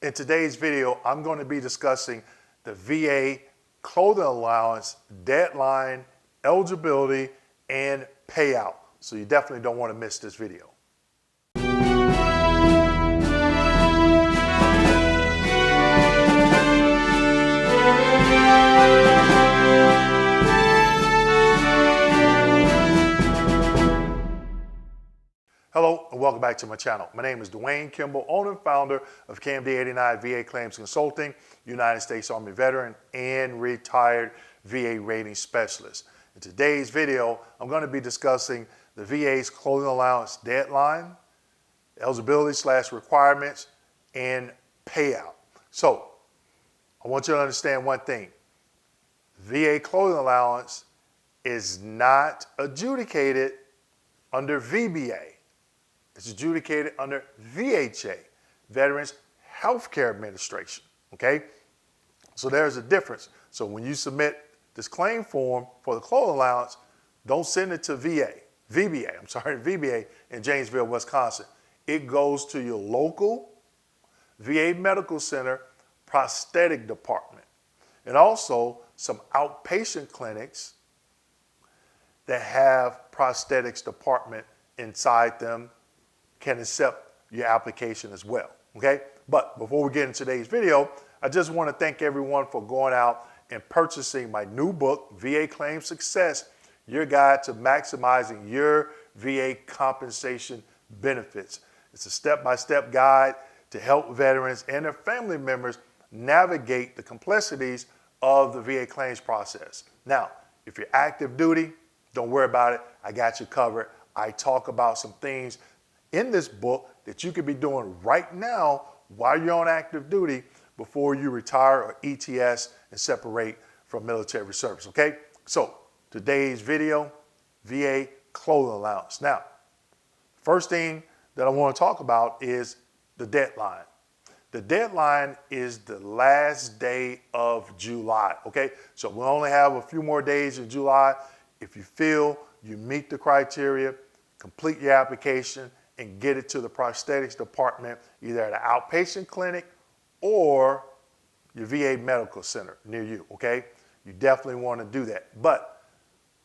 In today's video, I'm going to be discussing the VA Clothing Allowance, deadline, eligibility, and payout. So you definitely don't want to miss this video. Hello and welcome back to my channel. My name is Dwayne Kimball, owner and founder of KMD89 VA Claims Consulting, United States Army veteran and retired VA rating specialist. In today's video, I'm going to be discussing the VA's clothing allowance deadline, eligibility/requirements, and payout. So I want you to understand one thing. VA clothing allowance is not adjudicated under VBA. It's adjudicated under VHA, Veterans Healthcare Administration, okay? So there's a difference. So when you submit this claim form for the clothing allowance, don't send it to VBA in Janesville, Wisconsin. It goes to your local VA Medical Center prosthetic department, and also some outpatient clinics that have prosthetics department inside them can accept your application as well, okay? But before we get into today's video, I just want to thank everyone for going out and purchasing my new book, VA Claim Success, your guide to maximizing your VA compensation benefits. It's a step-by-step guide to help veterans and their family members navigate the complexities of the VA claims process. Now, if you're active duty, don't worry about it. I got you covered. I talk about some things in this book that you could be doing right now while you're on active duty before you retire or ETS and separate from military service, okay? So today's video, VA clothing allowance. Now, first thing that I want to talk about is the deadline. The deadline is the last day of July, okay? So we only have a few more days in July. If you feel you meet the criteria, complete your application and get it to the prosthetics department, either at an outpatient clinic or your VA medical center near you, okay? You definitely want to do that. But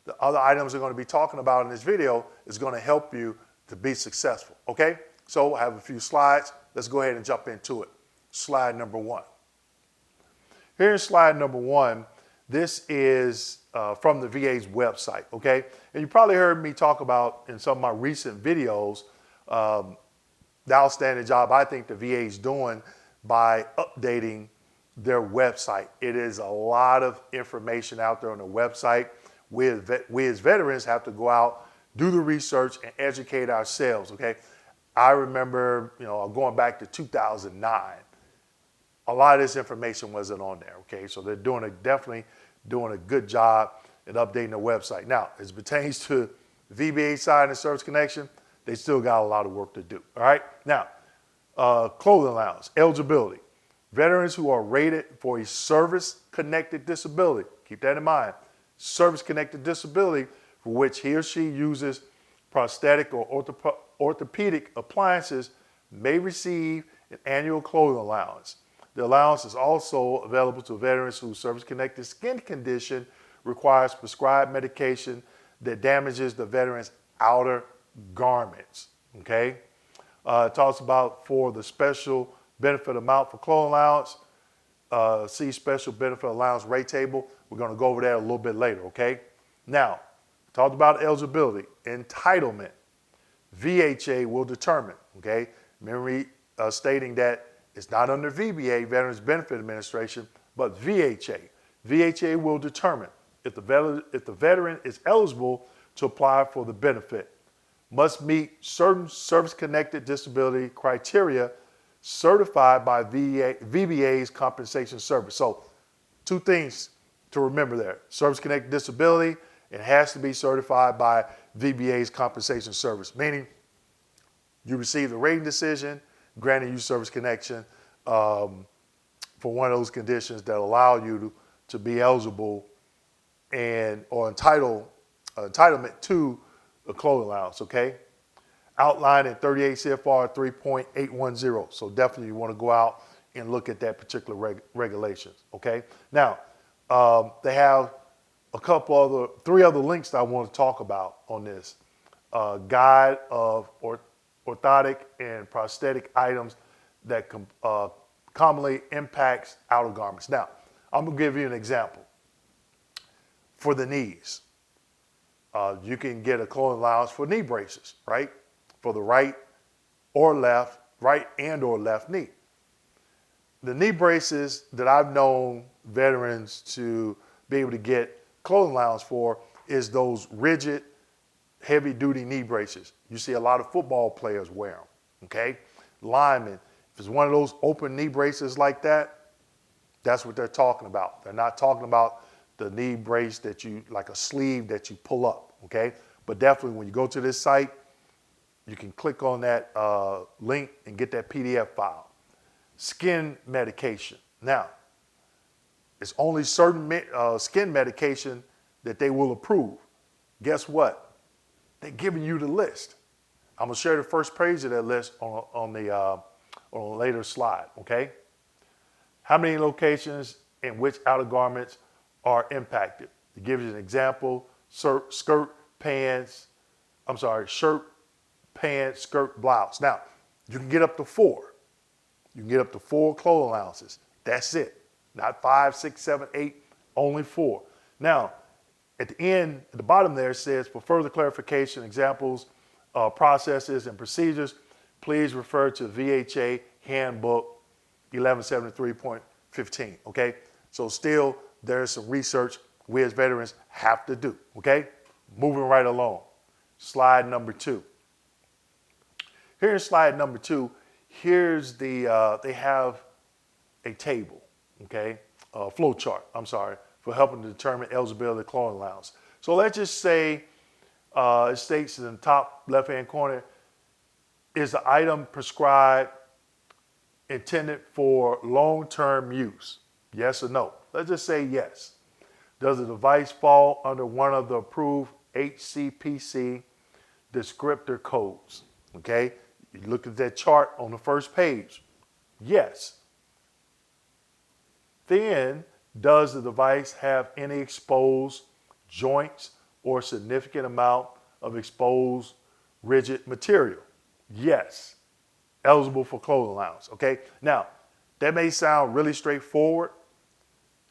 the other items we're going to be talking about in this video is going to help you to be successful, okay? So I have a few slides. Let's go ahead and jump into it. Slide number one. Here's slide number one. This is from the VA's website, okay? And you probably heard me talk about in some of my recent videos the outstanding job I think the VA is doing by updating their website. It is a lot of information out there on the website. We as veterans have to go out, do the research, and educate ourselves, okay? I remember, going back to 2009, a lot of this information wasn't on there, okay? So they're definitely doing a good job in updating the website. Now, as it pertains to VBA side and service connection, they still got a lot of work to do, all right? Now, clothing allowance, eligibility. Veterans who are rated for a service-connected disability, keep that in mind, service-connected disability for which he or she uses prosthetic or orthopedic appliances may receive an annual clothing allowance. The allowance is also available to veterans whose service-connected skin condition requires prescribed medication that damages the veteran's outer garments, okay? It talks about for the special benefit amount for clothing allowance, see special benefit allowance rate table. We're going to go over that a little bit later, okay? Now, talked about eligibility, entitlement. VHA will determine, okay? Remember stating that it's not under VBA, Veterans Benefit Administration, but VHA. VHA will determine if the veteran is eligible to apply for the benefit, must meet certain service-connected disability criteria certified by VBA's compensation service. So 2 things to remember there. Service-connected disability, it has to be certified by VBA's compensation service, meaning you receive the rating decision granting you service connection for one of those conditions that allow you to be eligible or entitlement to a clothing allowance, okay? Outlined in 38 CFR 3.810. So definitely you want to go out and look at that particular regulations. Okay. Now, they have three other links that I want to talk about on this. Guide of orthotic and prosthetic items that commonly impacts outer garments. Now, I'm gonna give you an example. For the knees, you can get a clothing allowance for knee braces, right? For the right and or left knee. The knee braces that I've known veterans to be able to get clothing allowance for is those rigid, heavy duty knee braces. You see a lot of football players wear them, okay? Linemen, if it's one of those open knee braces like that, that's what they're talking about. They're not talking about the knee brace that you, like a sleeve that you pull up, okay? But definitely when you go to this site, you can click on that link and get that PDF file. Skin medication. Now, it's only certain skin medication that they will approve. Guess what? They're giving you the list. I'm gonna share the first page of that list on a later slide, okay? How many locations in which outer garments are impacted? To give you an example, shirt, pants, skirt, blouse. Now, you can get up to 4. You can get up to 4 clothing allowances. That's it. Not 5, 6, 7, 8, only 4. Now, at the end, at the bottom there, it says, for further clarification, examples, processes, and procedures, please refer to VHA Handbook 1173.15, okay? So still, there's some research we as veterans have to do, okay? Moving right along. Slide number 2. Here's slide number 2. Here's the, they have a table, okay? Flowchart, for helping to determine eligibility of clothing allowance. So let's just say it states in the top left-hand corner, is the item prescribed intended for long-term use? Yes or no? Let's just say yes. Does the device fall under one of the approved HCPC descriptor codes? Okay, you look at that chart on the first page. Yes. Then, does the device have any exposed joints or significant amount of exposed rigid material? Yes. Eligible for clothing allowance, okay? Now, that may sound really straightforward.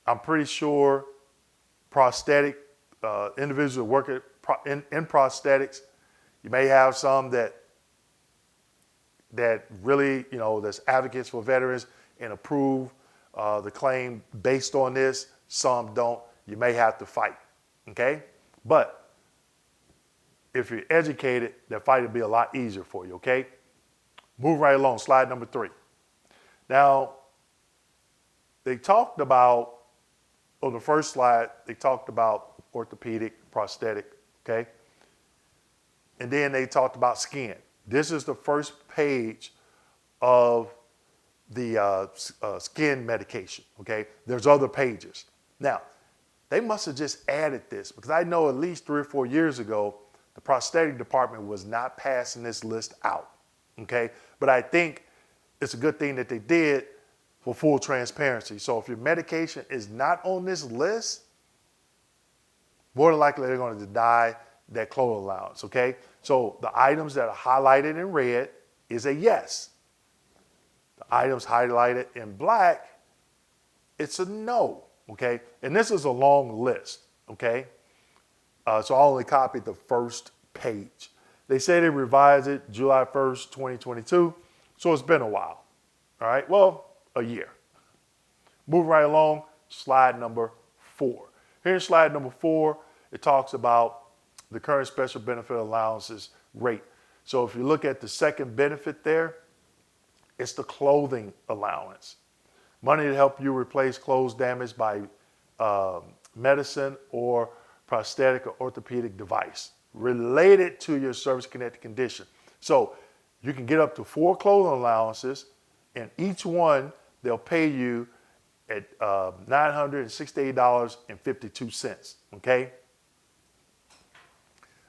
I'm pretty sure prosthetic individuals working in prosthetics, you may have some that really, that's advocates for veterans and approve the claim based on this. Some don't. You may have to fight, okay? But if you're educated, that fight will be a lot easier for you, okay? Move right along, slide number 3. Now, they talked about, on the first slide, they talked about orthopedic, prosthetic, okay? And then they talked about skin. This is the first page of the skin medication, okay? There's other pages. Now, they must have just added this because I know at least 3 or 4 years ago, the prosthetic department was not passing this list out, okay? But I think it's a good thing that they did for full transparency. So if your medication is not on this list, more than likely they're going to deny that clothing allowance, okay? So the items that are highlighted in red is a yes. The items highlighted in black, it's a no, okay? And this is a long list, okay? So I only copied the first page. They say they revised it July 1st, 2022, so it's been a while, all right? Well, a year. Moving right along, slide number 4. Here's slide number 4. It talks about the current special benefit allowances rate. So if you look at the second benefit there, it's the clothing allowance. Money to help you replace clothes damaged by medicine or prosthetic or orthopedic device related to your service-connected condition. So you can get up to 4 clothing allowances, and each one they'll pay you at $968.52, okay?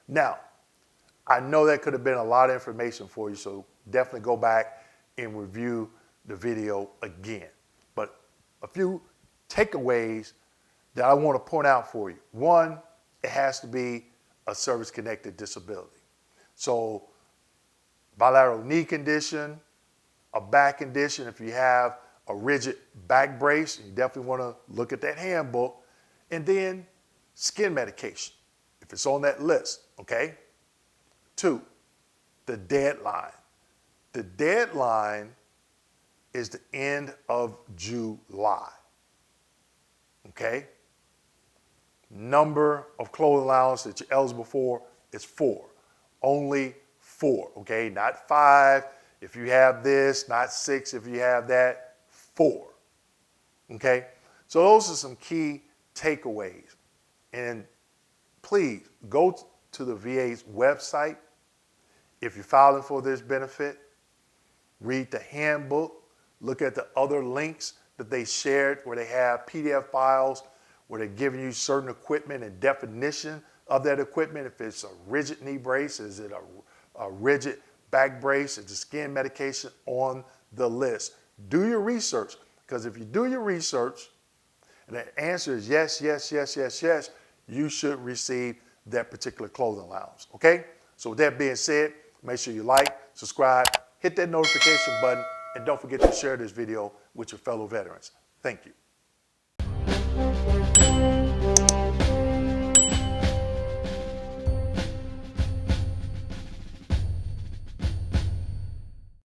Now, I know that could have been a lot of information for you, so definitely go back and review the video again. a few takeaways that I want to point out for you. One, it has to be a service-connected disability. So bilateral knee condition, a back condition, if you have a rigid back brace, you definitely want to look at that handbook. And then skin medication, if it's on that list, okay? 2, the deadline. The deadline is the end of July, okay? Number of clothing allowance that you're eligible for is 4. Only 4, okay? Not 5 if you have this, not 6 if you have that, 4, okay? So those are some key takeaways. And please go to the VA's website. If you're filing for this benefit, read the handbook, look at the other links that they shared where they have PDF files where they're giving you certain equipment and definition of that equipment. If it's a rigid knee brace, is it a rigid back brace, is the skin medication on the list. Do your research, because if you do your research and the answer is yes, yes, yes, yes, yes, you should receive that particular clothing allowance, okay? So with that being said, make sure you like, subscribe, hit that notification button, and don't forget to share this video with your fellow veterans. Thank you.